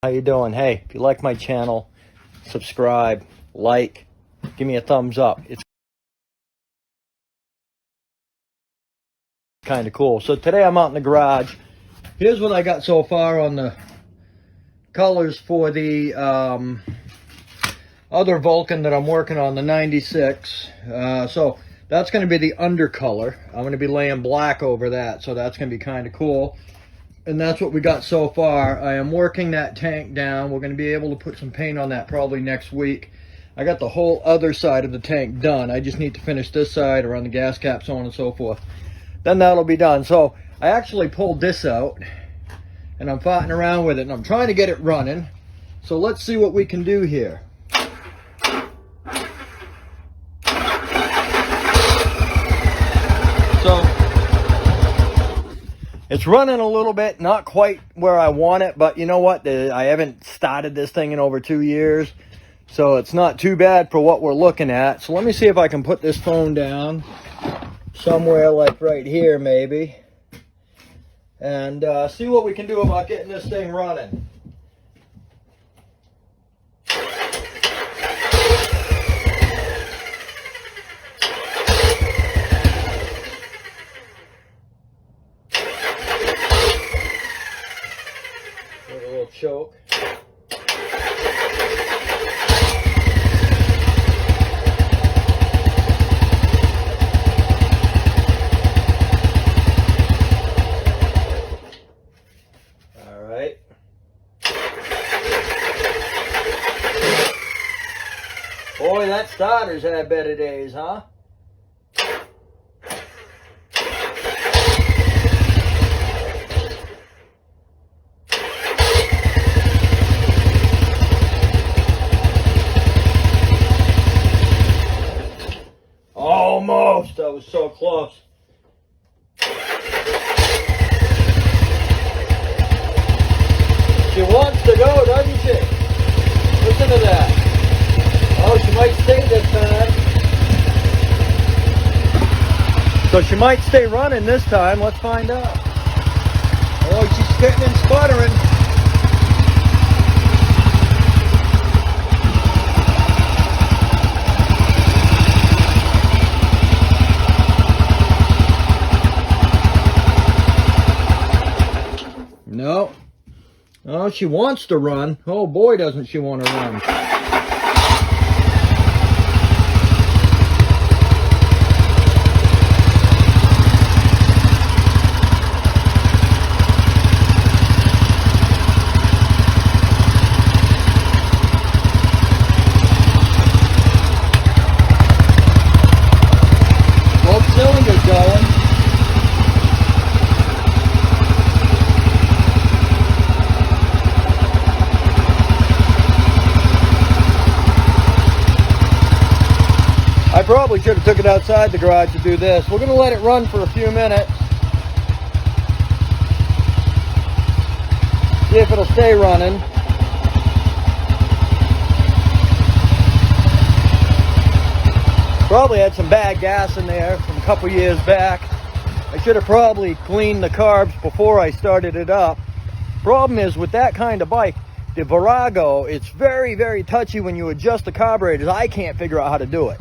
How you doing? Hey, if you like my channel, subscribe, like, give me a thumbs up. It's kind of cool. So today I'm out in the garage. Here's what I got so far on the colors for the other Vulcan that I'm working on, the 96. So that's going to be the undercolor. I'm going to be laying black over that, so that's going to be kind of cool. And that's what we got so far. I am working that tank down. We're going to be able to put some paint on that probably next week. I got the whole other side of the tank done. I just need to finish this side around the gas cap, so on and so forth. Then that'll be done. So I actually pulled this out and I'm fighting around with it and I'm trying to get it running. So let's see what we can do here. So it's running a little bit, not quite where I want it, but you know what? I haven't started this thing in over 2 years, so it's not too bad for what we're looking at. So let me see if I can put this phone down somewhere like right here maybe, and see what we can do about getting this thing running. With a little choke. Boy, that starter's had better days, huh? Almost. I was so close. She wants to go, doesn't she? Listen to that. Oh, she might stay this time. So she might stay running this time. Let's find out. Oh, she's spitting and sputtering. No. Oh, she wants to run. Oh boy, doesn't she want to run. I probably should have took it outside the garage to do this. We're going to let it run for a few minutes. See if it'll stay running. Probably had some bad gas in there from a couple years back. I should have probably cleaned the carbs before I started it up. Problem is with that kind of bike, the Virago, it's very, very touchy when you adjust the carburetors. I can't figure out how to do it.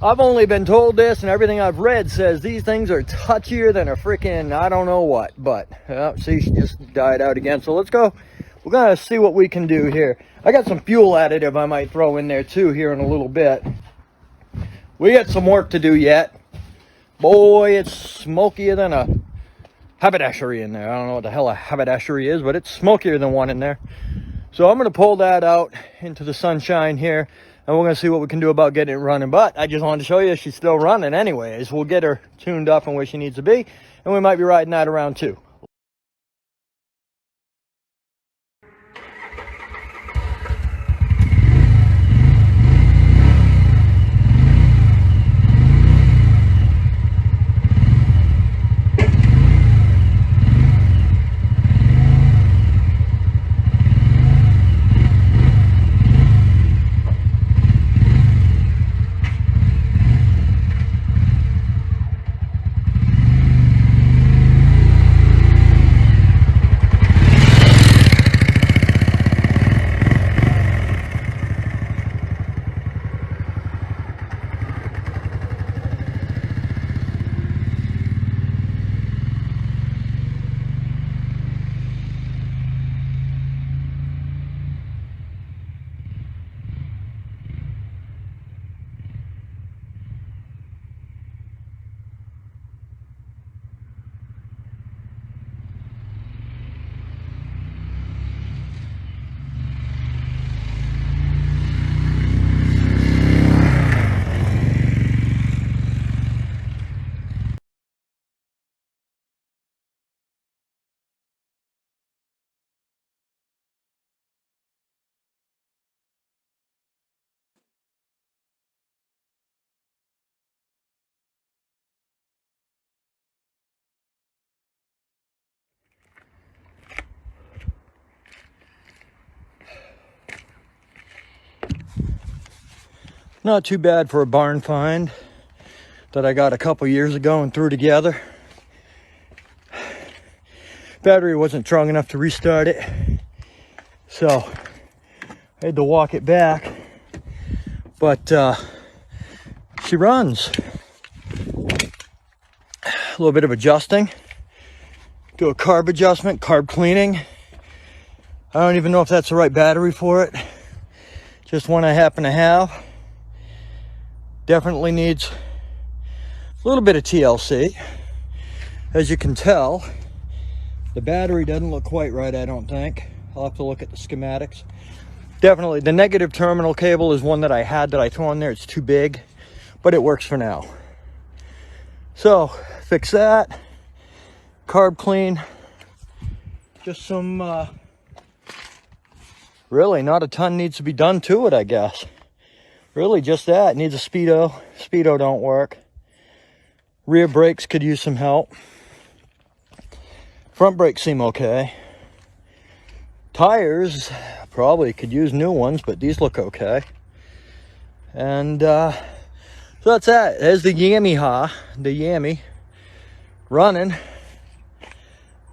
I've only been told this, and everything I've read says these things are touchier than a freaking I don't know what. But see, she just died out again. So let's go. We're gonna see what we can do here. I got some fuel additive I might throw in there too here in a little bit. We got some work to do yet. Boy, it's smokier than a haberdashery in there. I don't know what the hell a haberdashery is, but it's smokier than one in there. So I'm gonna pull that out into the sunshine here. And we're going to see what we can do about getting it running. But I just wanted to show you she's still running anyways. We'll get her tuned up and where she needs to be. And we might be riding that around too. Not too bad for a barn find that I got a couple years ago and threw together. Battery wasn't strong enough to restart it, so I had to walk it back. But she runs. A little bit of adjusting. Do a carb adjustment, carb cleaning. I don't even know if that's the right battery for it. Just one I happen to have. Definitely needs a little bit of TLC. As you can tell, the battery doesn't look quite right, I don't think. I'll have to look at the schematics. Definitely, the negative terminal cable is one that I had that I threw on there. It's too big, but it works for now. So, fix that. Carb clean. Just some, really not a ton needs to be done to it, I guess. Really just that. It needs a speedo. Speedo don't work. Rear brakes could use some help. Front brakes seem okay. Tires probably could use new ones, but these look okay. And so that's that. There's the Yam-Yee-Haw, the Yammy, running.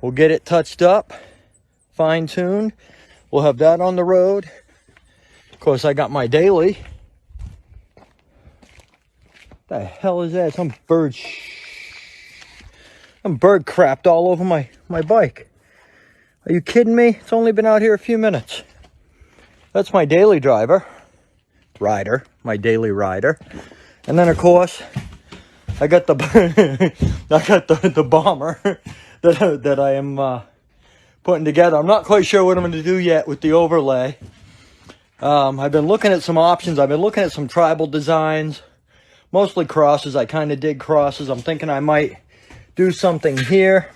We'll get it touched up, fine-tuned. We'll have that on the road. Of course, I got my daily. What the hell is that? Some bird crapped all over my bike. Are you kidding me? It's only been out here a few minutes. That's my daily rider, my daily rider. And then of course, I got the the bomber that I am putting together. I'm not quite sure what I'm going to do yet with the overlay. I've been looking at some options. I've been looking at some tribal designs, mostly crosses. I kind of dig crosses. I'm thinking I might do something here.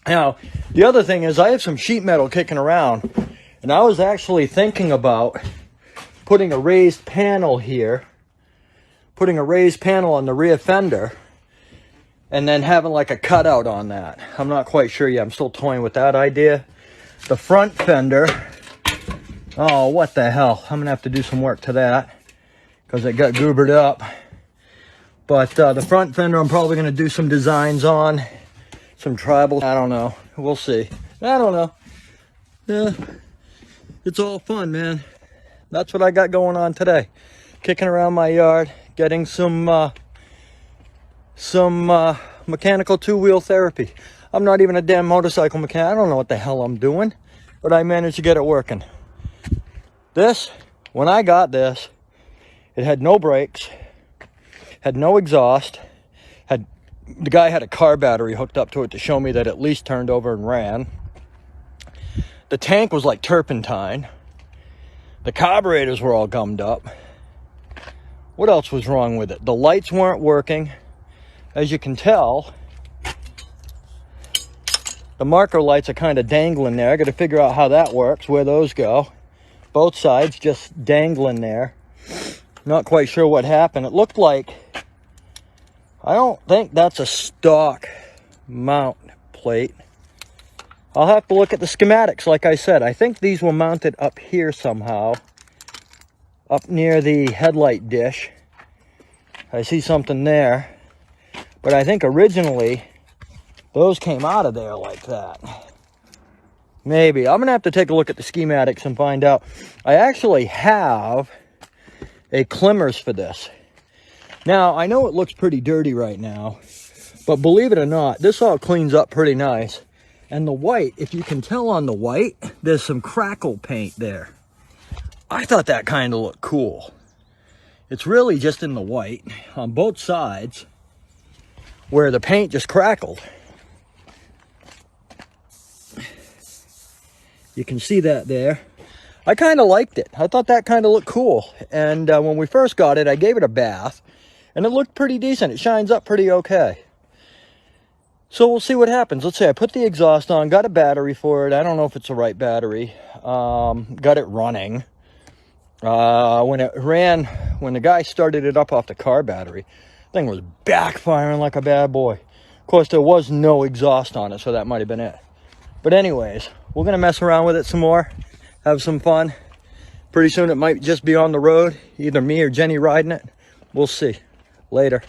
Now, the other thing is I have some sheet metal kicking around, and I was actually thinking about putting a raised panel here, putting a raised panel on the rear fender, and then having like a cutout on that. I'm not quite sure yet. I'm still toying with that idea. The front fender, oh, what the hell. I'm going to have to do some work to that because it got goobered up. But the front fender, I'm probably going to do some designs on. Some tribal, I don't know. We'll see. I don't know. Yeah, it's all fun, man. That's what I got going on today. Kicking around my yard, getting some mechanical two-wheel therapy. I'm not even a damn motorcycle mechanic. I don't know what the hell I'm doing, but I managed to get it working. This, when I got this, it had no brakes, had no exhaust, the guy had a car battery hooked up to it to show me that at least turned over and ran. The tank was like turpentine. The carburetors were all gummed up. What else was wrong with it? The lights weren't working. As you can tell, the marker lights are kind of dangling there. I got to figure out how that works, where those go. Both sides just dangling there. Not quite sure what happened. It looked like, I don't think that's a stock mount plate. I'll have to look at the schematics, like I said. I think these were mounted up here somehow, up near the headlight dish. I see something there. But I think originally, those came out of there like that. Maybe. I'm going to have to take a look at the schematics and find out. I actually have a Klimmers for this. Now, I know it looks pretty dirty right now, but believe it or not, this all cleans up pretty nice. And the white, if you can tell on the white, there's some crackle paint there. I thought that kind of looked cool. It's really just in the white on both sides where the paint just crackled. You can see that there. I kind of liked it. I thought that kind of looked cool. And when we first got it, I gave it a bath. And it looked pretty decent. It shines up pretty okay. So we'll see what happens. Let's say I put the exhaust on, got a battery for it. I don't know if it's the right battery. Got it running. When the guy started it up off the car battery, the thing was backfiring like a bad boy. Of course, there was no exhaust on it, so that might have been it. But anyways, we're going to mess around with it some more, have some fun. Pretty soon it might just be on the road, either me or Jenny riding it. We'll see. Later.